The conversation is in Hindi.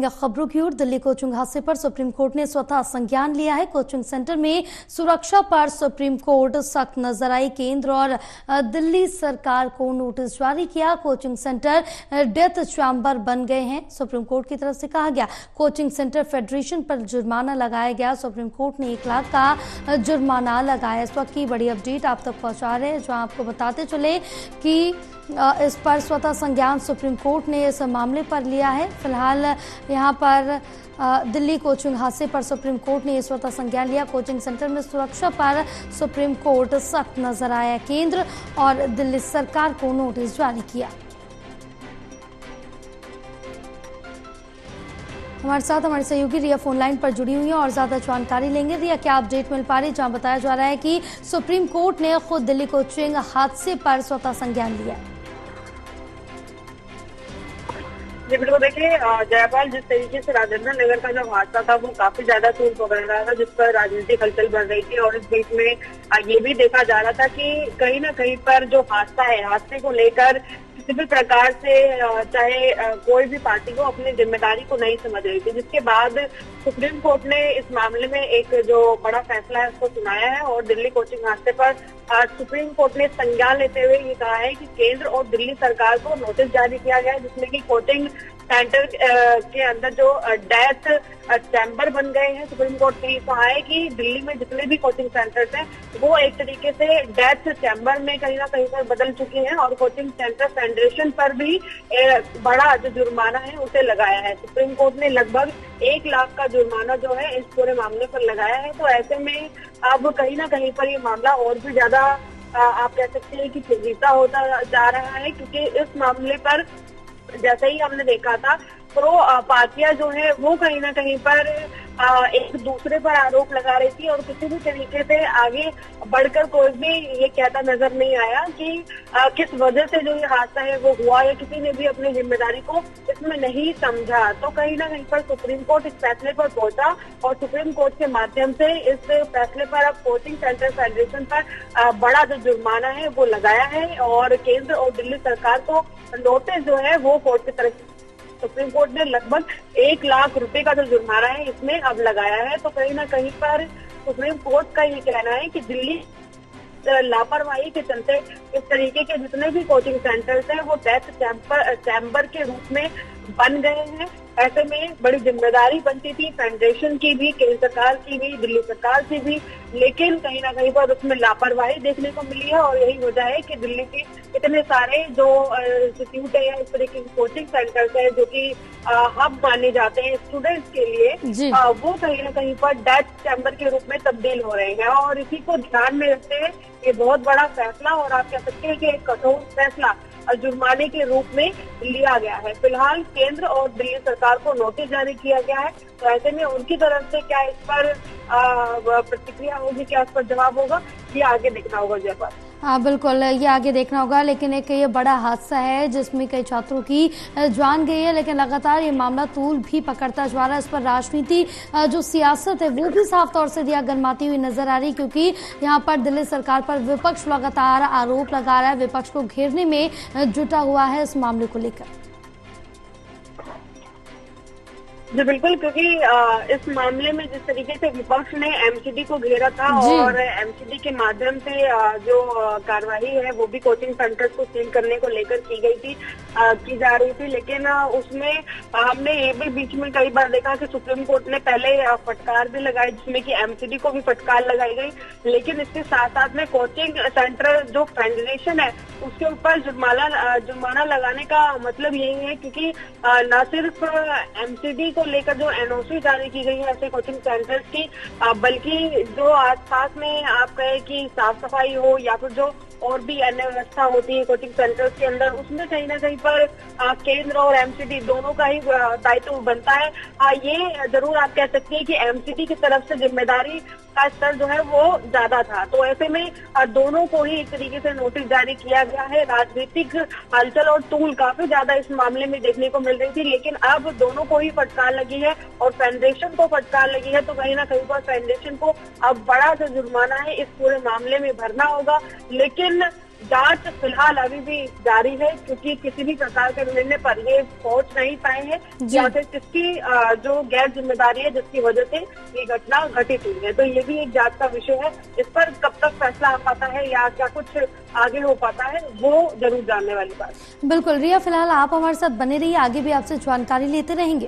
अन्य खबरों की ओर, दिल्ली कोचिंग हादसे पर सुप्रीम कोर्ट ने स्वतः संज्ञान लिया है। कोचिंग सेंटर में सुरक्षा पर सुप्रीम कोर्ट सख्त नजर आई। केंद्र और दिल्ली सरकार को नोटिस जारी किया। कोचिंग सेंटर डेथ चैम्बर बन गए हैं। सुप्रीम कोर्ट की तरफ से कहा गया कोचिंग सेंटर फेडरेशन पर जुर्माना लगाया गया। सुप्रीम कोर्ट ने 1 लाख का जुर्माना लगाया। इस वक्त की बड़ी अपडेट आप तक पहुंचा रहे हैं, जो आपको बताते चले कि इस पर स्वतः संज्ञान सुप्रीम कोर्ट ने इस मामले पर लिया है। फिलहाल यहां पर दिल्ली कोचिंग हादसे पर सुप्रीम कोर्ट ने स्वतः संज्ञान लिया। कोचिंग सेंटर में सुरक्षा पर सुप्रीम कोर्ट सख्त नजर आया। केंद्र और दिल्ली सरकार को नोटिस जारी किया। हमारे साथ हमारे सहयोगी रिया फोन लाइन पर जुड़ी हुई है और ज्यादा जानकारी लेंगे। रिया, क्या अपडेट मिल पा रही है, जहां बताया जा रहा है कि सुप्रीम कोर्ट ने खुद दिल्ली कोचिंग हादसे पर स्वतः संज्ञान लिया? जी बिल्कुल, देखिए जयपाल, जिस तरीके से राजेंद्र नगर का जो हादसा था वो काफी ज्यादा तूल पकड़ रहा था, जिस पर राजनीतिक हलचल बढ़ रही थी और इस बीच में ये भी देखा जा रहा था कि कहीं ना कहीं पर जो हादसा है, हादसे को लेकर किसी भी प्रकार से चाहे कोई भी पार्टी को अपनी जिम्मेदारी को नहीं समझ रही थी, जिसके बाद सुप्रीम कोर्ट ने इस मामले में एक जो बड़ा फैसला है उसको सुनाया है और दिल्ली कोचिंग हादसे पर सुप्रीम कोर्ट ने संज्ञान लेते हुए ये कहा है कि केंद्र और दिल्ली सरकार को नोटिस जारी किया गया है, जिसमें कि कोचिंग सेंटर के अंदर जो डेथ चैम्बर बन गए हैं। सुप्रीम कोर्ट ने कहा है कि दिल्ली में जितने भी कोचिंग सेंटर्स हैं वो एक तरीके से डेथ चैम्बर में कहीं ना कहीं पर बदल चुके हैं और कोचिंग सेंटर फेडरेशन पर भी बड़ा जो जुर्माना है उसे लगाया है। सुप्रीम कोर्ट ने लगभग 1 लाख का जुर्माना जो है इस पूरे मामले पर लगाया है। तो ऐसे में अब कहीं ना कहीं पर ये मामला और भी ज्यादा आप कह सकते हैं कि पेचीदा होता जा रहा है, क्योंकि इस मामले पर जैसे ही हमने देखा था प्रो पार्टियां जो है वो कहीं ना कहीं पर एक दूसरे पर आरोप लगा रही थी और किसी भी तरीके से आगे बढ़कर कोई भी ये कहता नजर नहीं आया कि किस वजह से जो ये हादसा है वो हुआ, या किसी ने भी अपनी जिम्मेदारी को इसमें नहीं समझा। तो कहीं ना कहीं पर सुप्रीम कोर्ट इस फैसले पर पहुंचा और सुप्रीम कोर्ट के माध्यम से इस फैसले पर अब कोचिंग सेंटर फेडरेशन पर बड़ा जो जुर्माना है वो लगाया है और केंद्र और दिल्ली सरकार को नोटिस जो है वो कोर्ट की तरफ सुप्रीम कोर्ट ने लगभग 1 लाख रुपए का जो जुर्माना है इसमें अब लगाया है। तो कहीं ना कहीं पर सुप्रीम कोर्ट का ये कहना है कि दिल्ली लापरवाही के चलते इस तरीके के जितने भी कोचिंग सेंटर्स हैं वो डेथ चैम्बर के रूप में बन गए हैं। ऐसे में बड़ी जिम्मेदारी बनती थी फेडरेशन की भी, केंद्र सरकार की भी, दिल्ली सरकार की भी, लेकिन कहीं ना कहीं पर उसमें लापरवाही देखने को मिली है और यही वजह है कि दिल्ली के इतने सारे जो इंस्टीट्यूट है, इस तरीके के कोचिंग सेंटर्स है जो कि हब माने जाते हैं स्टूडेंट्स के लिए, वो कहीं ना कहीं पर डेथ चैम्बर के रूप में तब्दील हो रहे हैं। और इसी को ध्यान में रखते हुए ये बहुत बड़ा फैसला और आप कह सकते हैं कि एक कठोर फैसला जुर्माने के रूप में लिया गया है। फिलहाल केंद्र और दिल्ली सरकार को नोटिस जारी किया गया है, तो ऐसे में उनकी तरफ से क्या इस पर प्रतिक्रिया होगी, क्या इस पर जवाब होगा, ये आगे देखना होगा। जयपाल, हाँ बिल्कुल, ये आगे देखना होगा। लेकिन एक ये बड़ा हादसा है जिसमें कई छात्रों की जान गई है, लेकिन लगातार ये मामला तूल भी पकड़ता जा रहा है। इस पर राजनीति जो सियासत है वो भी साफ तौर से दिया गरमाती हुई नजर आ रही, क्योंकि यहाँ पर दिल्ली सरकार पर विपक्ष लगातार आरोप लगा रहा है, विपक्ष को घेरने में जुटा हुआ है इस मामले को लेकर। जी बिल्कुल, क्योंकि इस मामले में जिस तरीके से विपक्ष ने एमसीडी को घेरा था और एमसीडी के माध्यम से जो कार्रवाई है वो भी कोचिंग सेंटर्स को सील करने को लेकर की गई थी, की जा रही थी, लेकिन उसमें हमने ये भी बीच में कई बार देखा कि सुप्रीम कोर्ट ने पहले फटकार भी लगाई, जिसमें कि एमसीडी को भी फटकार लगाई गई, लेकिन इसके साथ साथ में कोचिंग सेंटर जो फेडरेशन है उसके ऊपर जुर्माना लगाने का मतलब यही है, क्योंकि न सिर्फ एमसीडी को लेकर जो एनओसी जारी की गई है ऐसे कोचिंग सेंटर्स की, बल्कि जो आसपास में आप कहें कि साफ सफाई हो या फिर जो और भी अन्य व्यवस्था होती है कोचिंग सेंटर्स के अंदर, उसमें कहीं ना कहीं पर केंद्र और एमसीडी दोनों का ही दायित्व बनता है। ये जरूर आप कह सकते हैं कि एमसीडी की तरफ से जिम्मेदारी का स्तर जो है वो ज्यादा था। तो ऐसे में दोनों को ही एक तरीके से नोटिस जारी किया गया है। राजनीतिक हलचल और तूल काफी ज्यादा इस मामले में देखने को मिल रही थी, लेकिन अब दोनों को ही फटकार लगी है और फेडरेशन को फटकार लगी है। तो कहीं ना कहीं पर फेडरेशन को अब बड़ा जो जुर्माना है इस पूरे मामले में भरना होगा, लेकिन जांच फिलहाल अभी भी जारी है, क्योंकि किसी भी प्रकार के निर्णय पर ये पहुंच नहीं पाए हैं या फिर किसकी जो गैर जिम्मेदारी है जिसकी वजह से ये घटना घटित हुई है। तो ये भी एक जांच का विषय है। इस पर कब तक फैसला आ पाता है या क्या कुछ आगे हो पाता है, वो जरूर जानने वाली बात। बिल्कुल रिया, फिलहाल आप हमारे साथ बने रहिए, आगे भी आपसे जानकारी लेते रहेंगे।